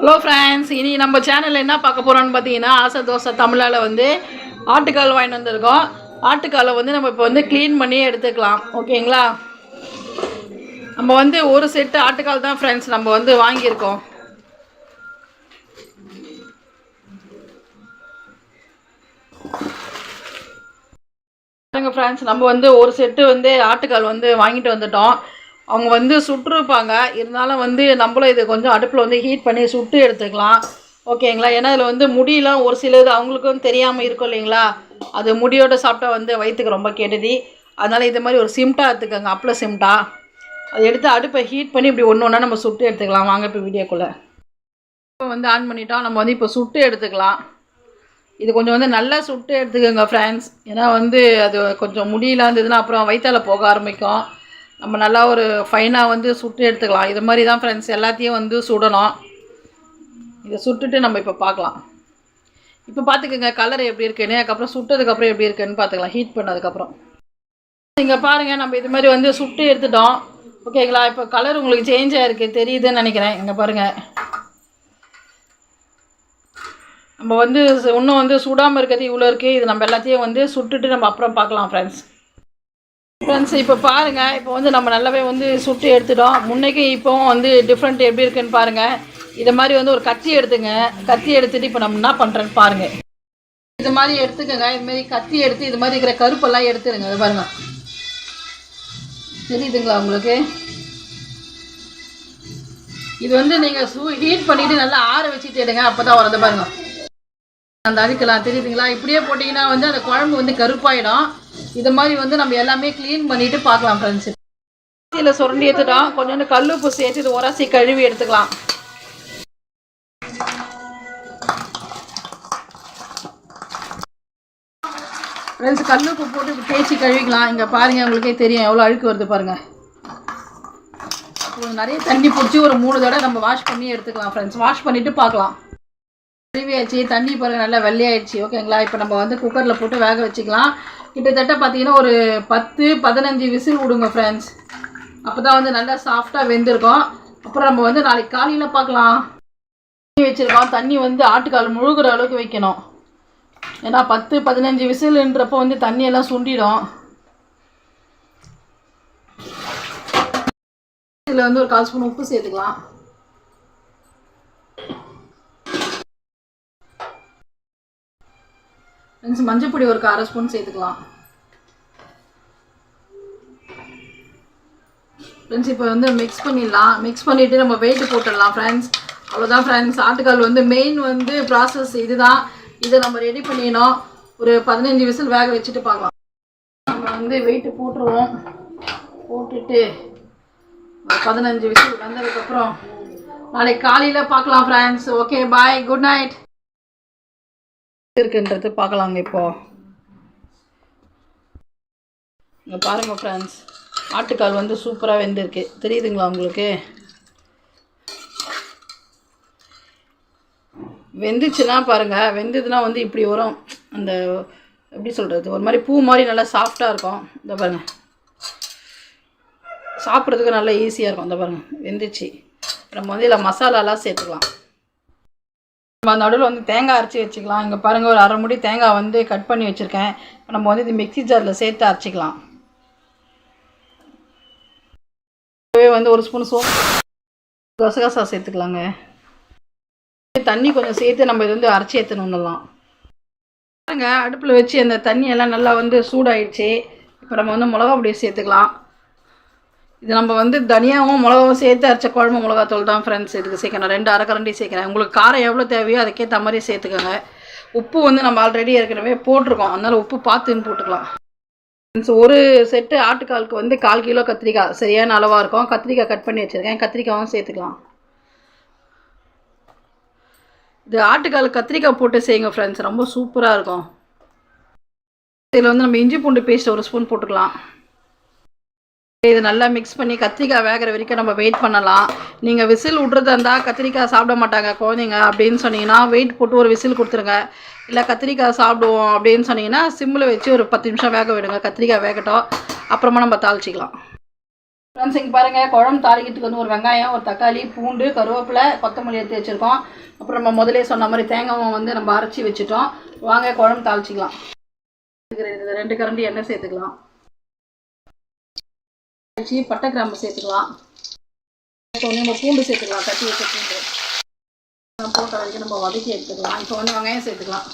Hello friends, இனி நம்ம சேனலில் என்ன பார்க்க போகிறோன்னு பார்த்தீங்கன்னா, ஆசை தோசை தமிழால் வந்து ஆட்டுக்கால் வாங்கிட்டு வந்திருக்கோம். ஆட்டுக்காலை வந்து நம்ம இப்போ வந்து க்ளீன் பண்ணி எடுத்துக்கலாம். ஓகேங்களா? நம்ம வந்து ஒரு செட்டு ஆட்டுக்கால் தான் ஃப்ரெண்ட்ஸ் நம்ம வந்து வாங்கியிருக்கோம். ஃப்ரெண்ட்ஸ், நம்ம வந்து ஒரு செட்டு வந்து ஆட்டுக்கால் வந்து வாங்கிட்டு வந்துட்டோம். அவங்க வந்து சுட்டுருப்பாங்க, இருந்தாலும் வந்து நம்மளும் இது கொஞ்சம் அடுப்பில் வந்து ஹீட் பண்ணி சுட்டு எடுத்துக்கலாம். ஓகேங்களா? ஏன்னா இதில் வந்து முடியெலாம் ஒரு சிலது அவங்களுக்கும் தெரியாமல் இருக்கும் இல்லைங்களா? அது முடியோடு சாப்பிட்டா வந்து வயிற்றுக்கு ரொம்ப கெடுதி. அதனால் இது மாதிரி ஒரு சிம்டா எடுத்துக்கோங்க, அப்பள சிம்டா. அதை எடுத்து அடுப்பை ஹீட் பண்ணி இப்படி ஒன்று ஒன்றா நம்ம சுட்டு எடுத்துக்கலாம். வாங்க இப்போ வீடியோக்குள்ளே இப்போ வந்து ஆன் பண்ணிட்டோம். நம்ம வந்து இப்போ சுட்டு எடுத்துக்கலாம். இது கொஞ்சம் வந்து நல்லா சுட்டு எடுத்துக்கோங்க ஃப்ரெண்ட்ஸ். ஏன்னா வந்து அது கொஞ்சம் முடியலாம் இருந்ததுன்னா அப்புறம் வயிற்றால் போக ஆரம்பிக்கும். நம்ம நல்லா ஒரு ஃபைனாக வந்து சுட்டு எடுத்துக்கலாம். இது மாதிரி தான் ஃப்ரெண்ட்ஸ் எல்லாத்தையும் வந்து சுடணும். இதை சுட்டுட்டு நம்ம இப்போ பார்க்கலாம். இப்போ பார்த்துக்கோங்க கலர் எப்படி இருக்குன்னு, அதுக்கப்புறம் சுட்டதுக்கப்புறம் எப்படி இருக்குன்னு பார்த்துக்கலாம். ஹீட் பண்ணதுக்கப்புறம் இங்கே பாருங்கள், நம்ம இது மாதிரி வந்து சுட்டு எடுத்துட்டோம். ஓகேங்களா? இப்போ கலர் உங்களுக்கு சேஞ்ச் ஆகிருக்கு, தெரியுதுன்னு நினைக்கிறேன். இங்கே பாருங்கள், நம்ம வந்து இன்னும் வந்து சுடாமல் இருக்கிறது இவ்வளோ இருக்குது. இது நம்ம எல்லாத்தையும் வந்து சுட்டுட்டு நம்ம அப்புறம் பார்க்கலாம் ஃப்ரெண்ட்ஸ். இப்போ பாருங்கள், இப்போ வந்து நம்ம நல்லாவே வந்து சுட்டு எடுத்துட்டோம். முன்னைக்கு இப்போவும் வந்து டிஃப்ரெண்ட் எப்படி இருக்குன்னு பாருங்கள். இதை மாதிரி வந்து ஒரு கத்தி எடுத்துங்க. கத்தி எடுத்துகிட்டு இப்போ நம்ம என்ன பண்ணுறேன்னு பாருங்கள். இது மாதிரி எடுத்துக்கோங்க. இதுமாரி கத்தி எடுத்து இது மாதிரி இருக்கிற கருப்பெல்லாம் எடுத்துருங்க. இது பாருங்கள், தெரியுதுங்களா உங்களுக்கு? இது வந்து நீங்கள் ஹீட் பண்ணிவிட்டு நல்லா ஆற வச்சுட்டு எடுங்க. அப்போ தான் வரது பாருங்கள். அந்த அழுக்கலாம் தெரியுதுங்களா? இப்படியே போட்டிங்கன்னா வந்து அந்த குழம்பு வந்து கருப்பாயிடும். இது மாதிரி வந்து நம்ம எல்லாமே க்ளீன் பண்ணிவிட்டு பார்க்கலாம் ஃப்ரெண்ட்ஸ். இதில் சுரண்டி எடுத்துட்டோம். கொஞ்சோண்டு கல்லுப்பு சேர்த்து இது உரசி கழுவி எடுத்துக்கலாம். ஃப்ரெண்ட்ஸ், கல்லுப்பு போட்டு தேய்ச்சி கழுவிக்கலாம். இங்கே பாருங்கள், உங்களுக்கே தெரியும் எவ்வளோ அழுக்கு வருது பாருங்கள். நிறைய தண்ணி பிடிச்சி ஒரு 3 தடவை நம்ம வாஷ் பண்ணி எடுத்துக்கலாம் ஃப்ரெண்ட்ஸ். வாஷ் பண்ணிவிட்டு பார்க்கலாம். கழுவியாச்சு, தண்ணி பாருங்கள் நல்லா வெள்ளையாயிடுச்சு. ஓகேங்களா? இப்போ நம்ம வந்து குக்கரில் போட்டு வேக வச்சுக்கலாம். கிட்டத்தட்ட பார்த்தீங்கன்னா ஒரு 10-15 விசில் விடுங்க ஃப்ரெண்ட்ஸ். அப்போ தான் வந்து நல்லா சாஃப்டாக வெந்திருக்கும். அப்புறம் நம்ம வந்து நாளைக்கு காலையில் பார்க்கலாம். தண்ணி வச்சுருக்கோம். தண்ணி வந்து ஆட்டுக்கால் முழுகிற அளவுக்கு வைக்கணும். ஏன்னா 10-15 விசில்ன்றப்போ வந்து தண்ணியெல்லாம் சுண்டிடும். இதில் வந்து ஒரு 1/4 ஸ்பூன் உப்பு சேர்த்துக்கலாம். மஞ்சப்பொடி ஒரு 1/2 ஸ்பூன் சேர்த்துக்கலாம். ஃப்ரெண்ட்ஸ், இப்போ வந்து மிக்ஸ் பண்ணிடலாம். மிக்ஸ் பண்ணிவிட்டு நம்ம வெயிட்டு போட்டுடலாம் ஃப்ரெண்ட்ஸ். அவ்வளோதான் ஃப்ரெண்ட்ஸ். ஆட்டுக்கால் வந்து மெயின் வந்து ப்ராசஸ் இது தான். இதை நம்ம ரெடி பண்ணிடணும். ஒரு 15 விசில் வேக வச்சுட்டு பார்க்கலாம். நம்ம வந்து வெயிட்டு போட்டுருவோம். போட்டுட்டு 15 விசில் வந்ததுக்கப்புறம் நாளைக்கு காலையில் பார்க்கலாம் ஃப்ரெண்ட்ஸ். ஓகே, பாய், குட் நைட். இருக்குன்றது பார்க்கலாங்க. இப்போது இங்கே பாருங்கள் ஃப்ரெண்ட்ஸ், ஆட்டுக்கால் வந்து சூப்பராக வெந்திருக்கு. தெரியுதுங்களா உங்களுக்கு? வெந்துச்சுன்னா பாருங்கள், வெந்ததுன்னா வந்து இப்படி வரும். அந்த எப்படி சொல்கிறது, ஒரு மாதிரி பூ மாதிரி நல்லா சாஃப்டாக இருக்கும். இந்த பாருங்கள், சாப்பிட்றதுக்கு நல்லா ஈஸியாக இருக்கும். இந்த பாருங்கள், வெந்துச்சு. நம்ம வந்து இதில் மசாலாலாம் சேர்த்துக்கலாம். நம்ம நடுவில் வந்து தேங்காய் அரைச்சி வச்சுக்கலாம். இங்கே பாருங்கள், ஒரு 1/2 மூடி தேங்காய் வந்து கட் பண்ணி வச்சுருக்கேன். இப்போ நம்ம வந்து இது மிக்ஸி ஜாரில் சேர்த்து அரைச்சிக்கலாம். வந்து ஒரு ஸ்பூன் கசகசா சேர்த்துக்கலாங்க. தண்ணி கொஞ்சம் சேர்த்து நம்ம இது வந்து அரைச்சி எடுத்துணுன்னலாம். பாருங்க, அடுப்பில் வச்சு அந்த தண்ணியெல்லாம் நல்லா வந்து சூடாயிடுச்சு. இப்போ நம்ம வந்து மிளகா பொடியை சேர்த்துக்கலாம். இது நம்ம வந்து தனியாகவும் மிளகாவும் சேர்த்து அரைச்ச குழம்பு மிளகாத்தூள் தான் ஃப்ரெண்ட்ஸ். இதுக்கு சேர்க்கணும். 2 அரைக்கரண்டி சேர்க்குறேன். உங்களுக்கு காரம் எவ்வளோ தேவையோ அதுக்கேற்ற மாதிரி சேர்த்துக்கோங்க. உப்பு வந்து நம்ம ஆல்ரெடி ஏற்கனவே போட்டிருக்கோம், அதனால் உப்பு பார்த்துன்னு போட்டுக்கலாம். ஒரு செட்டு ஆட்டுக்காலுக்கு வந்து 1/4 கிலோ கத்திரிக்காய் சரியான அளவாக இருக்கும். கத்திரிக்காய் கட் பண்ணி வச்சுருக்கேன். கத்திரிக்காயும் சேர்த்துக்கலாம். இது ஆட்டுக்கால் கத்திரிக்காய் போட்டு செய்யுங்க ஃப்ரெண்ட்ஸ், ரொம்ப சூப்பராக இருக்கும். இதில் வந்து நம்ம இஞ்சி பூண்டு பேஸ்ட் 1 ஸ்பூன் போட்டுக்கலாம். இது நல்லா மிக்ஸ் பண்ணி கத்திரிக்காய் வேகிற வரைக்கும் நம்ம வெயிட் பண்ணலாம். நீங்கள் விசில் விட்றதா இருந்தால் கத்திரிக்காய் சாப்பிட மாட்டாங்க குழந்தைங்க அப்படின்னு சொன்னீங்கன்னா வெயிட் போட்டு ஒரு விசில் கொடுத்துருங்க. இல்லை கத்திரிக்காய் சாப்பிடுவோம் அப்படின்னு சொன்னீங்கன்னா சிம்மில் வச்சு ஒரு 10 நிமிஷம் வேக விடுங்க. கத்திரிக்காய் வேகட்டும், அப்புறமா நம்ம தாளிச்சிக்கலாம். ஃப்ரெண்ட்ஸ் இங்கே பாருங்கள், குழம்பு தாளிக்கிறதுக்கு வந்து ஒரு வெங்காயம், ஒரு தக்காளி, பூண்டு, கருவேப்பிலை, கொத்தமல்லி எடுத்து வச்சுருக்கோம். அப்புறம் நம்ம முதலே சொன்ன மாதிரி தேங்காவை வந்து நம்ம அரைச்சி வச்சுட்டோம். வாங்க குழம்பு தாளிச்சிக்கலாம். 2 கரண்டி எண்ணெய் சேர்த்துக்கலாம். பட்டை கிராம்பு சேர்த்துக்கலாம். நம்ம பூண்டு சேர்த்துக்கலாம். தட்டி வச்ச பூண்டு போட்ட வரைக்கும் நம்ம வதக்கி எடுத்துக்கலாம். இப்போ வந்து வெங்காயம் சேர்த்துக்கலாம்.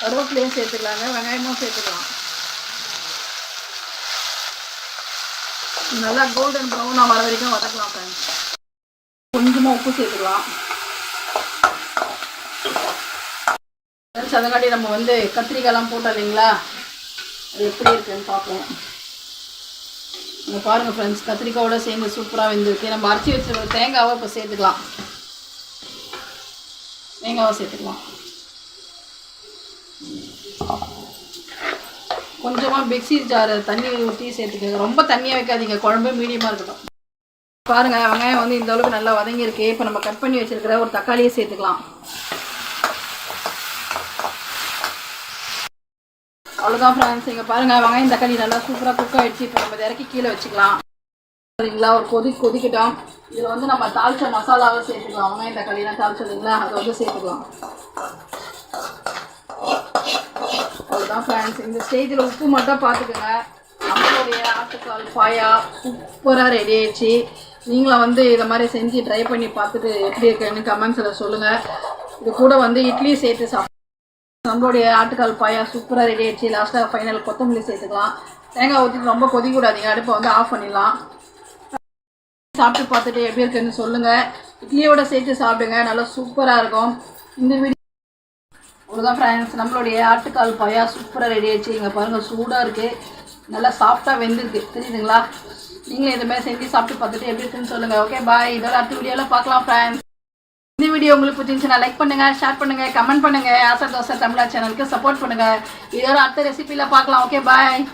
கருவேப்பிலையும் சேர்த்துக்கலாங்க, வெங்காயமும் சேர்த்துக்கலாம். நல்லா கோல்டன் ப்ரௌனாக வர வரைக்கும் வதக்கலாம் ஃப்ரெண்ட்ஸ். கொஞ்சமாக உப்பு சேர்த்துக்கலாம் ஃப்ரெண்ட்ஸ். அதங்காட்டி நம்ம வந்து கத்திரிக்காயெல்லாம் போட்டோம் இல்லைங்களா, அது எப்படி இருக்குன்னு பார்ப்போம். இங்கே பாருங்கள் ஃப்ரெண்ட்ஸ், கத்திரிக்காயோட சேர்ந்து சூப்பராக வெந்திருக்கு. நம்ம அரைச்சி வச்சுருக்கிற தேங்காவை இப்போ சேர்த்துக்கலாம். தேங்காவை சேர்த்துக்கலாம். கொஞ்சமாக மிக்ஸி ஜார் தண்ணி ஊற்றி சேர்த்துக்கோங்க. ரொம்ப தண்ணியாக வைக்காதீங்க, குழம்பு மீடியமாக இருக்கட்டும். பாருங்கள், வெங்காயம் வந்து இந்த அளவுக்கு நல்லா வதங்கியிருக்கு. இப்போ நம்ம கட் பண்ணி வச்சுருக்கிற ஒரு தக்காளியை சேர்த்துக்கலாம். அவ்வளோதான் ஃப்ரெண்ட்ஸ். இங்கே பாருங்கள், வெங்காயம் தக்காளி நல்லா சூப்பராக குக் ஆகிடுச்சு. இப்போ நம்ம இறக்கி கீழே வச்சுக்கலாம். சரிங்களா, ஒரு கொதிக்கிட்டோம். இதில் வந்து நம்ம தாளிச்ச மசாலாவை சேர்த்துக்கலாம். வெங்காயம் தக்காளிலாம் தாளிச்சதுங்களா, அதை வந்து சேர்த்துக்கலாம். அவ்வளோதான் ஃப்ரெண்ட்ஸ். இந்த ஸ்டேஜில் உப்பு மட்டும் பார்த்துக்கோங்க. நம்மளுடைய ஆட்டுக்கால் பாயா சூப்பராக ரெடி ஆயிடுச்சு. நீங்களும் வந்து இதை மாதிரி செஞ்சு ட்ரை பண்ணி பார்த்துட்டு எப்படி இருக்குன்னு கமெண்ட்ஸில் சொல்லுங்கள். இது கூட வந்து இட்லி சேர்த்து சாப்பிட்டு நம்மளுடைய ஆட்டுக்கால் பாயா சூப்பராக ரெடி ஆயிடுச்சு. லாஸ்ட்டாக ஃபைனல் கொத்தமல்லி சேர்த்துக்கலாம். தேங்காய் ஊற்றிட்டு ரொம்ப கொதிக்கூடாதீங்க, அடுப்பை வந்து ஆஃப் பண்ணிடலாம். சாப்பிட்டு பார்த்துட்டு எப்படி இருக்குன்னு சொல்லுங்கள். இட்லியோட சேர்த்து சாப்பிடுங்க, நல்லா சூப்பராக இருக்கும். இந்த வீடியோ அவ்வளோதான் ஃப்ரெண்ட்ஸ். நம்மளுடைய ஆட்டுக்கால் பாயா சூப்பராக ரெடி ஆயிடுச்சு. இங்கே பாருங்கள், சூடாக இருக்குது, நல்லா சாஃப்டாக வெந்திருக்கு, தெரியுதுங்களா? நீங்களும் இதுமாதிரி செஞ்சு சாப்பிட்டு பார்த்துட்டு எப்படி இருக்குன்னு சொல்லுங்கள். Okay bye. இதோட அடுத்த வீடியோவில் பார்க்கலாம் ஃப்ரெண்ட்ஸ். இந்த வீடியோ உங்களுக்கு பிடிச்சிருந்துச்சுன்னா லைக் பண்ணுங்கள், ஷேர் பண்ணுங்கள், கமெண்ட் பண்ணுங்கள். ஆசை தோசை தமிழா சேனலுக்கு சப்போர்ட் பண்ணுங்கள். இதோட அடுத்த ரெசிபியில் பார்க்கலாம். Okay bye.